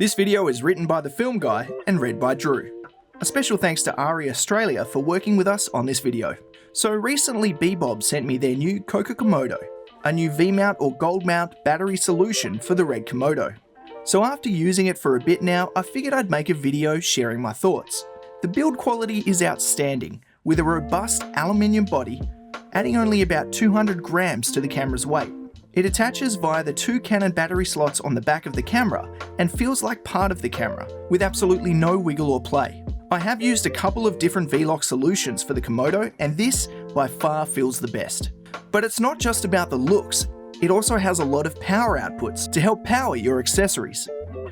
This video is written by the film guy and read by Drew. A special thanks to ARRI Australia for working with us on this video. So recently Bebob sent me their new COCO-MODO, a new V-mount or gold mount battery solution for the red Komodo. So after using it for a bit now, I figured I'd make a video sharing my thoughts. The build quality is outstanding, with a robust aluminium body, adding only about 200 grams to the camera's weight. It attaches via the two Canon battery slots on the back of the camera and feels like part of the camera, with absolutely no wiggle or play. I have used a couple of different V-lock solutions for the Komodo, and this by far feels the best. But it's not just about the looks, it also has a lot of power outputs to help power your accessories.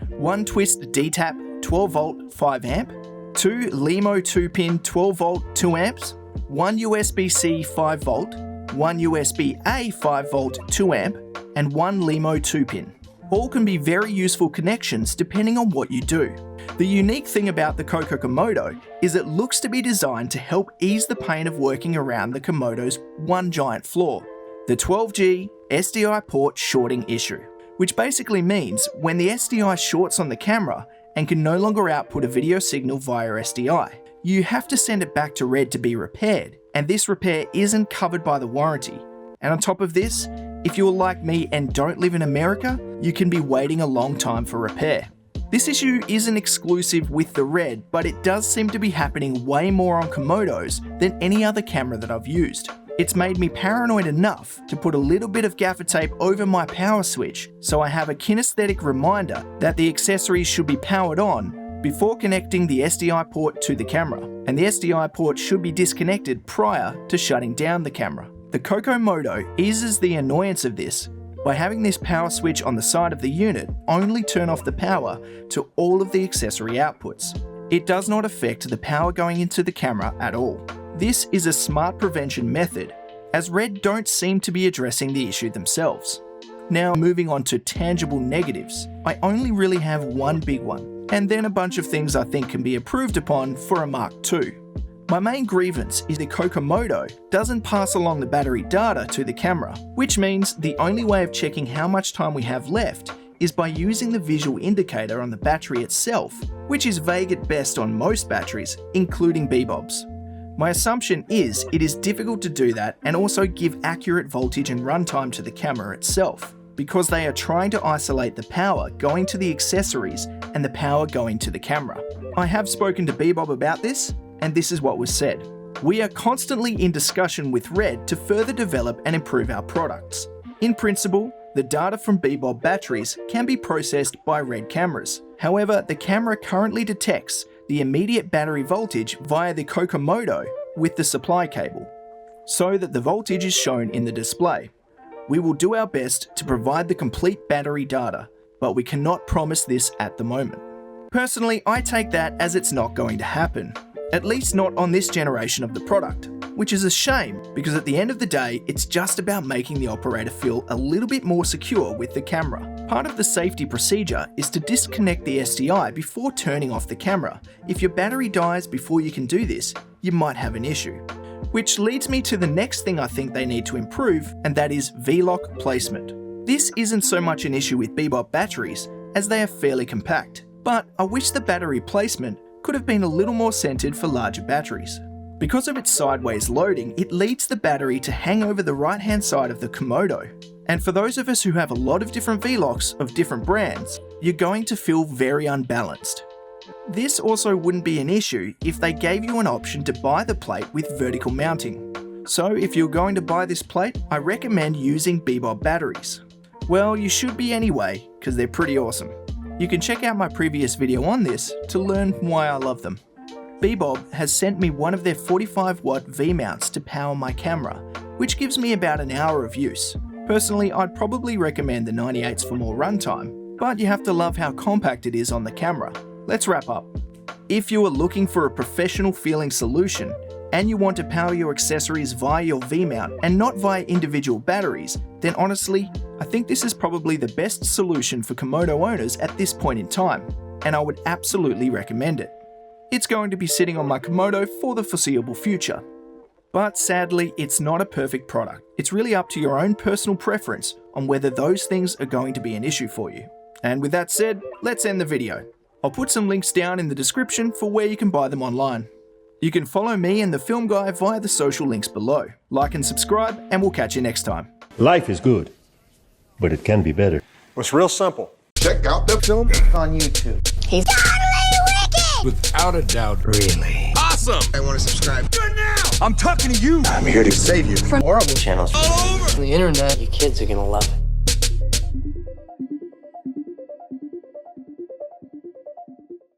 One twist D-tap 12V 5A, two LEMO 2-pin 12V 2A, one USB-C 5V, one USB-A 5V 2A, and one LEMO 2-pin. All can be very useful connections depending on what you do. The unique thing about the COCO-MODO is it looks to be designed to help ease the pain of working around the Komodo's one giant flaw, the 12G SDI port shorting issue, which basically means when the SDI shorts on the camera and can no longer output a video signal via SDI, you have to send it back to Red to be repaired, and this repair isn't covered by the warranty. And on top of this, if you're like me and don't live in America, you can be waiting a long time for repair. This issue isn't exclusive with the Red, but it does seem to be happening way more on Komodos than any other camera that I've used. It's made me paranoid enough to put a little bit of gaffer tape over my power switch so I have a kinesthetic reminder that the accessories should be powered on before connecting the SDI port to the camera, and the SDI port should be disconnected prior to shutting down the camera. The COCO-MODO eases the annoyance of this by having this power switch on the side of the unit only turn off the power to all of the accessory outputs. It does not affect the power going into the camera at all. This is a smart prevention method, as Red don't seem to be addressing the issue themselves. Now moving on to tangible negatives, I only really have one big one, and then a bunch of things I think can be improved upon for a Mark II. My main grievance is the COCO-MODO doesn't pass along the battery data to the camera, which means the only way of checking how much time we have left is by using the visual indicator on the battery itself, which is vague at best on most batteries, including Bebob's. My assumption is it is difficult to do that and also give accurate voltage and runtime to the camera itself, because they are trying to isolate the power going to the accessories and the power going to the camera. I have spoken to Bebob about this, and this is what was said. We are constantly in discussion with Red to further develop and improve our products. In principle, the data from Bebob batteries can be processed by Red cameras. However, the camera currently detects the immediate battery voltage via the COCO-MODO with the supply cable, so that the voltage is shown in the display. We will do our best to provide the complete battery data, but we cannot promise this at the moment. Personally, I take that as it's not going to happen. At least not on this generation of the product, which is a shame because at the end of the day, it's just about making the operator feel a little bit more secure with the camera. Part of the safety procedure is to disconnect the SDI before turning off the camera. If your battery dies before you can do this, you might have an issue. Which leads me to the next thing I think they need to improve, and that is V-lock placement. This isn't so much an issue with Bebob batteries, as they are fairly compact, but I wish the battery placement could have been a little more centered for larger batteries. Because of its sideways loading, it leads the battery to hang over the right-hand side of the Komodo. And for those of us who have a lot of different V-locks of different brands, you're going to feel very unbalanced. This also wouldn't be an issue if they gave you an option to buy the plate with vertical mounting. So if you're going to buy this plate, I recommend using Bebob batteries. Well, you should be anyway, because they're pretty awesome. You can check out my previous video on this to learn why I love them. Bebob has sent me one of their 45-watt V-mounts to power my camera, which gives me about an hour of use. Personally, I'd probably recommend the 98s for more runtime, but you have to love how compact it is on the camera. Let's wrap up. If you are looking for a professional feeling solution, and you want to power your accessories via your V-mount and not via individual batteries, then honestly, I think this is probably the best solution for Komodo owners at this point in time, and I would absolutely recommend it. It's going to be sitting on my Komodo for the foreseeable future. But sadly, it's not a perfect product. It's really up to your own personal preference on whether those things are going to be an issue for you. And with that said, let's end the video. I'll put some links down in the description for where you can buy them online. You can follow me and the Film Guy via the social links below. Like and subscribe, and we'll catch you next time. Life is good, but it can be better. It's real simple. Check out the film on YouTube. He's totally wicked! Without a doubt, really. awesome. I want to subscribe. Good now. I'm talking to you. I'm here to save you From horrible channels all over On the internet, you kids are gonna love it.